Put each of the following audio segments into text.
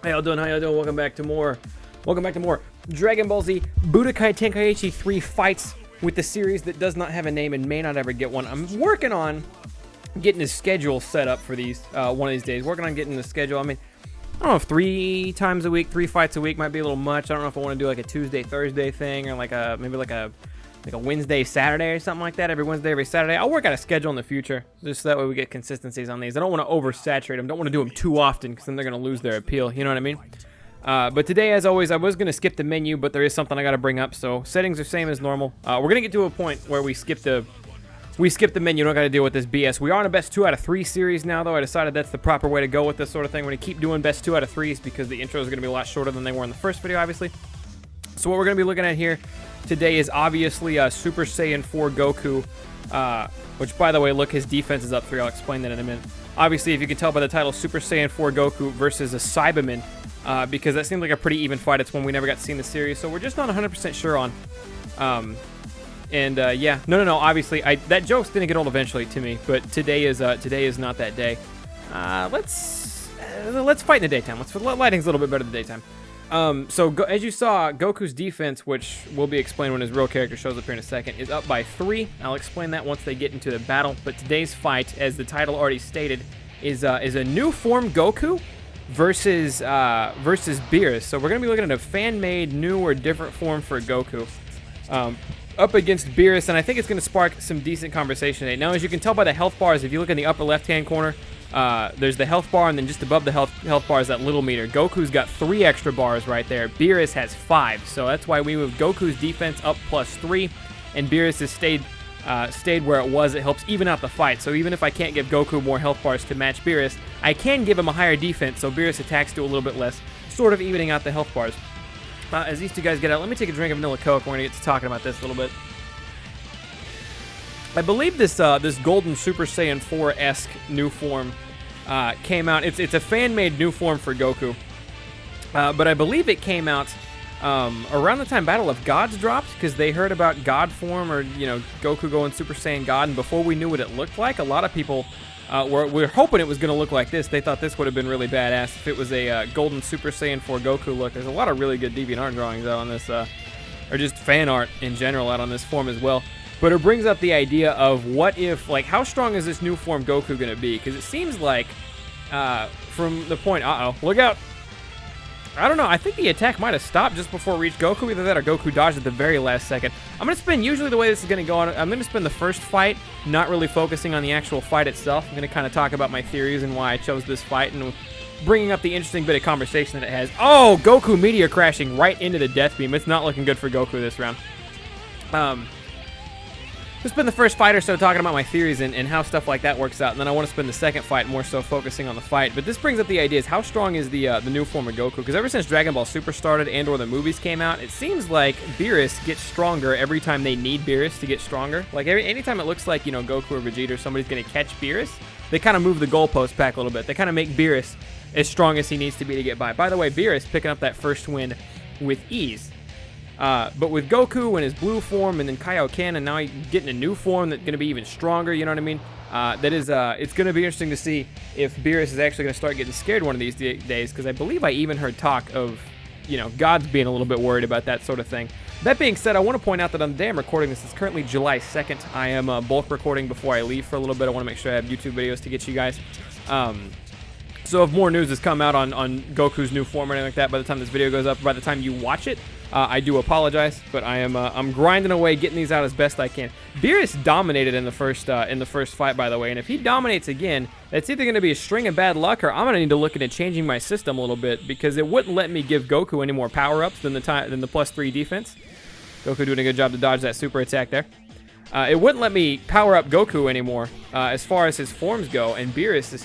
How y'all doing? How y'all doing? Welcome back to more Dragon Ball Z Budokai Tenkaichi 3 fights with the series that does not have a name and may not ever get one. I'm working on getting a schedule set up for these one of these days. Working on getting the schedule. I mean, I don't know if 3 times a week, 3 fights a week might be a little much. I don't know if I want to do like a Tuesday, Thursday thing, or like maybe like a Wednesday, Saturday or something like that. Every Wednesday, every Saturday. I'll work out a schedule in the future, just so that way we get consistencies on these. I don't want to oversaturate them. Don't want to do them too often, because then they're going to lose their appeal. You know what I mean? But today, as always, I was going to skip the menu, but there is something I got to bring up. So settings are same as normal. We're going to get to a point where we skip the menu. Don't got to deal with this BS. We are on a best 2 out of 3 series now, though. I decided that's the proper way to go with this sort of thing. We're going to keep doing best 2 out of 3s because the intros are going to be a lot shorter than they were in the first video, obviously. So what we're going to be looking at here today is obviously Super Saiyan 4 Goku, which, by the way, look, his defense is up 3. I'll explain that in a minute. Obviously, if you can tell by the title, Super Saiyan 4 Goku versus a Cyberman, because that seemed like a pretty even fight. It's one we never got to see in the series, so we're just not 100% sure on. Yeah, no. Obviously, that joke's gonna get old eventually to me, but today is not that day. Let's fight in the daytime. Lighting's a little bit better in the daytime. As you saw, Goku's defense, which will be explained when his real character shows up here in a second, is up by 3. I'll explain that once they get into the battle. But today's fight, as the title already stated, is a new form Goku versus Beerus. So we're gonna be looking at a fan-made new or different form for Goku. Up against Beerus, and I think it's going to spark some decent conversation today. Now, as you can tell by the health bars, if you look in the upper left-hand corner, there's the health bar, and then just above the health bar is that little meter. Goku's got 3 extra bars right there. Beerus has 5, so that's why we moved Goku's defense up +3, and Beerus has stayed where it was. It helps even out the fight, so even if I can't give Goku more health bars to match Beerus, I can give him a higher defense, so Beerus attacks do a little bit less, sort of evening out the health bars. As these two guys get out, let me take a drink of vanilla Coke. We're going to get to talking about this a little bit. I believe this golden Super Saiyan 4-esque new form came out. It's a fan-made new form for Goku. But I believe it came out around the time Battle of Gods dropped, because they heard about God form, or, Goku going Super Saiyan God, and before we knew what it looked like, a lot of people we're hoping it was going to look like this. They thought this would have been really badass if it was a golden Super Saiyan 4 Goku look. There's a lot of really good DeviantArt drawings out on this, or just fan art in general out on this form as well. But it brings up the idea of what if, like, how strong is this new form Goku going to be? Because it seems like, from the point, look out. I don't know. I think the attack might have stopped just before it reached Goku. Either that or Goku dodged at the very last second. I'm going to spend, usually the way this is going to go on, I'm going to spend the first fight not really focusing on the actual fight itself. I'm going to kind of talk about my theories and why I chose this fight, and bringing up the interesting bit of conversation that it has. Oh, Goku meteor crashing right into the death beam. It's not looking good for Goku this round. Let's spend the first fight or so talking about my theories and how stuff like that works out, and then I want to spend the second fight more so focusing on the fight. But this brings up the idea is how strong is the new form of Goku? Because ever since Dragon Ball Super started and or the movies came out, it seems like Beerus gets stronger every time they need Beerus to get stronger. Like anytime it looks like, Goku or Vegeta or somebody's going to catch Beerus, they kind of move the goalpost back a little bit. They kind of make Beerus as strong as he needs to be to get by. By the way, Beerus picking up that first win with ease. But with Goku and his blue form, and then Kaioken, and now he's getting a new form that's going to be even stronger, you know what I mean? It's going to be interesting to see if Beerus is actually going to start getting scared one of these days, because I believe I even heard talk of, gods being a little bit worried about that sort of thing. That being said, I want to point out that on the day I'm recording this, it's currently July 2nd. I am bulk recording before I leave for a little bit. I want to make sure I have YouTube videos to get you guys. So if more news has come out on Goku's new form or anything like that by the time this video goes up, by the time you watch it, I do apologize, but I'm grinding away, getting these out as best I can. Beerus dominated in the first fight, by the way, and if he dominates again, that's either going to be a string of bad luck, or I'm going to need to look into changing my system a little bit, because it wouldn't let me give Goku any more power-ups than the +3 defense. Goku doing a good job to dodge that super attack there. It wouldn't let me power up Goku anymore as far as his forms go, and if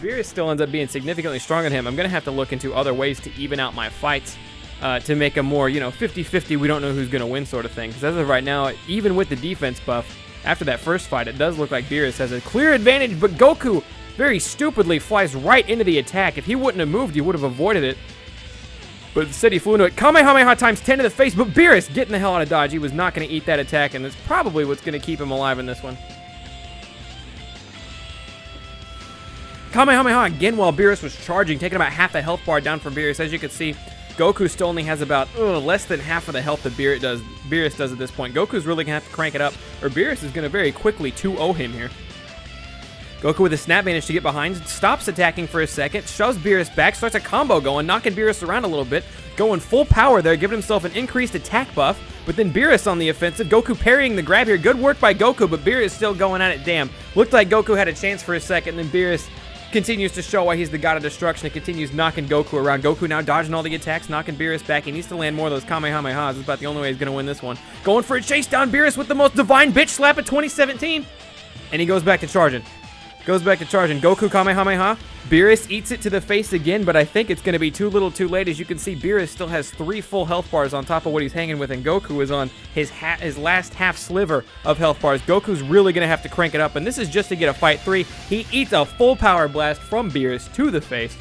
Beerus still ends up being significantly stronger than him, I'm going to have to look into other ways to even out my fights. To make a more, 50-50, we don't know who's going to win sort of thing. Because as of right now, even with the defense buff, after that first fight, it does look like Beerus has a clear advantage, but Goku very stupidly flies right into the attack. If he wouldn't have moved, he would have avoided it. But instead he flew into it. Kamehameha times 10 to the face, but Beerus getting the hell out of dodge. He was not going to eat that attack, and that's probably what's going to keep him alive in this one. Kamehameha again while Beerus was charging, taking about half the health bar down from Beerus. As you can see, Goku still only has about less than half of the health that Beerus does at this point. Goku's really going to have to crank it up, or Beerus is going to very quickly 2-0 him here. Goku with a snap managed to get behind, stops attacking for a second, shoves Beerus back, starts a combo going, knocking Beerus around a little bit, going full power there, giving himself an increased attack buff, but then Beerus on the offensive, Goku parrying the grab here. Good work by Goku, but Beerus still going at it. Damn, looked like Goku had a chance for a second, and then Beerus continues to show why he's the god of destruction and continues knocking Goku around. Goku now dodging all the attacks, knocking Beerus back. He needs to land more of those Kamehamehas. It's about the only way he's going to win this one. Going for a chase down Beerus with the most divine bitch slap of 2017. And he goes back to charging. Goku Kamehameha. Beerus eats it to the face again, but I think it's going to be too little too late. As you can see, Beerus still has 3 full health bars on top of what he's hanging with, and Goku is on his last half sliver of health bars. Goku's really going to have to crank it up, and this is just to get a fight 3. He eats a full power blast from Beerus to the face.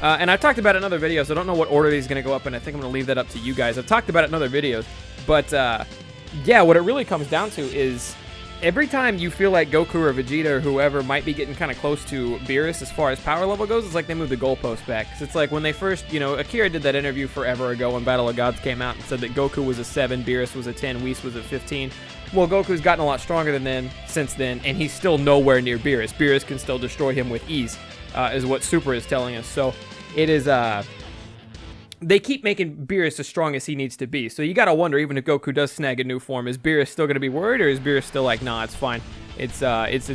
And I've talked about it in other videos. I don't know what order these are going to go up in. I think I'm going to leave that up to you guys. I've talked about it in other videos. But, yeah, what it really comes down to is every time you feel like Goku or Vegeta or whoever might be getting kind of close to Beerus as far as power level goes, it's like they move the goalpost back. Because it's like when they first, Akira did that interview forever ago when Battle of Gods came out and said that Goku was a 7, Beerus was a 10, Whis was a 15. Well, Goku's gotten a lot stronger since then, and he's still nowhere near Beerus. Beerus can still destroy him with ease, is what Super is telling us. So it is, they keep making Beerus as strong as he needs to be. So you gotta wonder, even if Goku does snag a new form, is Beerus still gonna be worried, or is Beerus still like, nah, it's fine. It's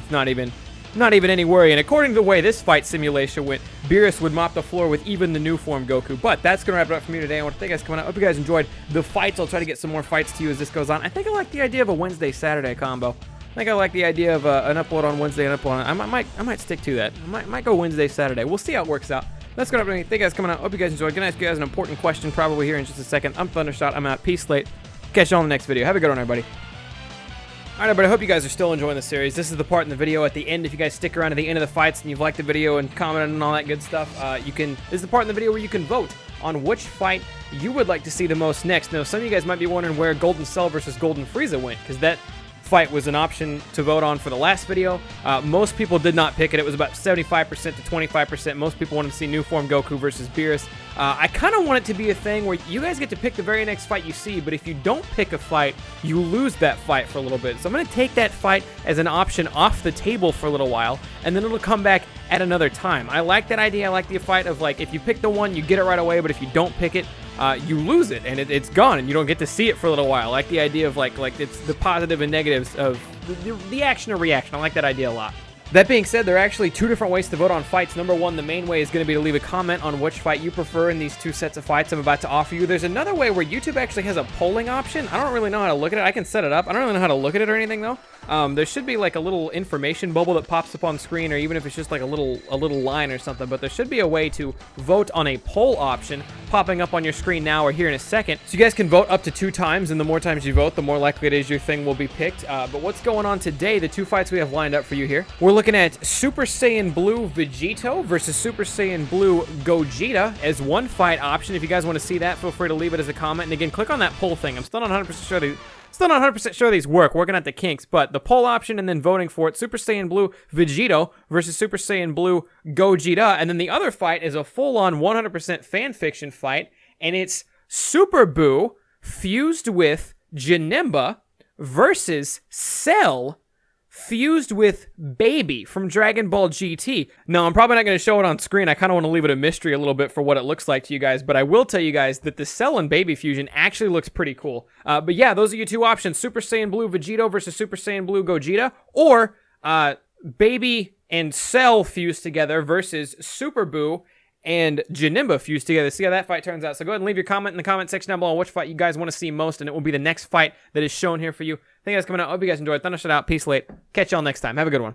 not even any worry. And according to the way this fight simulation went, Beerus would mop the floor with even the new form Goku. But that's gonna wrap it up for me today. I want to thank you guys for coming out. I hope you guys enjoyed the fights. I'll try to get some more fights to you as this goes on. I think I like the idea of a Wednesday-Saturday combo. I think I like the idea of an upload on Wednesday and upload on. I might stick to that. I might go Wednesday-Saturday. We'll see how it works out. That's going to be. Thank you guys for coming out. Hope you guys enjoyed. Gonna ask you guys an important question probably here in just a second. I'm Thundershot. I'm out. Peace, late. Catch you all in the next video. Have a good one, everybody. All right, everybody. I hope you guys are still enjoying the series. This is the part in the video at the end. If you guys stick around to the end of the fights and you've liked the video and commented and all that good stuff, this is the part in the video where you can vote on which fight you would like to see the most next. Now, some of you guys might be wondering where Golden Cell versus Golden Frieza went, because that fight was an option to vote on for the last video. Most people did not pick it. It was about 75% to 25%. Most people wanted to see new form Goku versus Beerus. I kind of want it to be a thing where you guys get to pick the very next fight you see, but if you don't pick a fight, you lose that fight for a little bit. So I'm going to take that fight as an option off the table for a little while, and then it'll come back at another time. I like that idea. I like the fight of, like, if you pick the one, you get it right away, but if you don't pick it, you lose it, and it's gone, and you don't get to see it for a little while. I like the idea of, like it's the positive and negatives of the action or reaction. I like that idea a lot. That being said, there are actually 2 different ways to vote on fights. Number 1, the main way is going to be to leave a comment on which fight you prefer in these 2 sets of fights I'm about to offer you. There's another way where YouTube actually has a polling option. I don't really know how to look at it. I can set it up. I don't really know how to look at it or anything, though. There should be like a little information bubble that pops up on screen, or even if it's just like a little line or something, but there should be a way to vote on a poll option popping up on your screen now or here in a second. So you guys can vote up to 2 times, and the more times you vote, the more likely it is your thing will be picked. But what's going on today, the 2 fights we have lined up for you here, we're looking at Super Saiyan Blue Vegito versus Super Saiyan Blue Gogeta as one fight option. If you guys want to see that, feel free to leave it as a comment. And again, click on that poll thing. I'm still not 100% sure these work, working at the kinks, but the poll option and then voting for it, Super Saiyan Blue Vegito versus Super Saiyan Blue Gogeta. And then the other fight is a full-on 100% fan fiction fight, and it's Super Buu fused with Janemba versus Cell fused with Baby from Dragon Ball GT. Now, I'm probably not going to show it on screen. I kind of want to leave it a mystery a little bit for what it looks like to you guys, but I will tell you guys that the Cell and Baby fusion actually looks pretty cool. But yeah, those are your 2 options, Super Saiyan Blue Vegito versus Super Saiyan Blue Gogeta, or Baby and Cell fused together versus Super Buu and Janemba fused together. See how that fight turns out. So go ahead and leave your comment in the comment section down below on which fight you guys want to see most, and it will be the next fight that is shown here for you. Thank you guys for coming out. Hope you guys enjoyed. Thundershot out. Peace late. Catch y'all next time. Have a good one.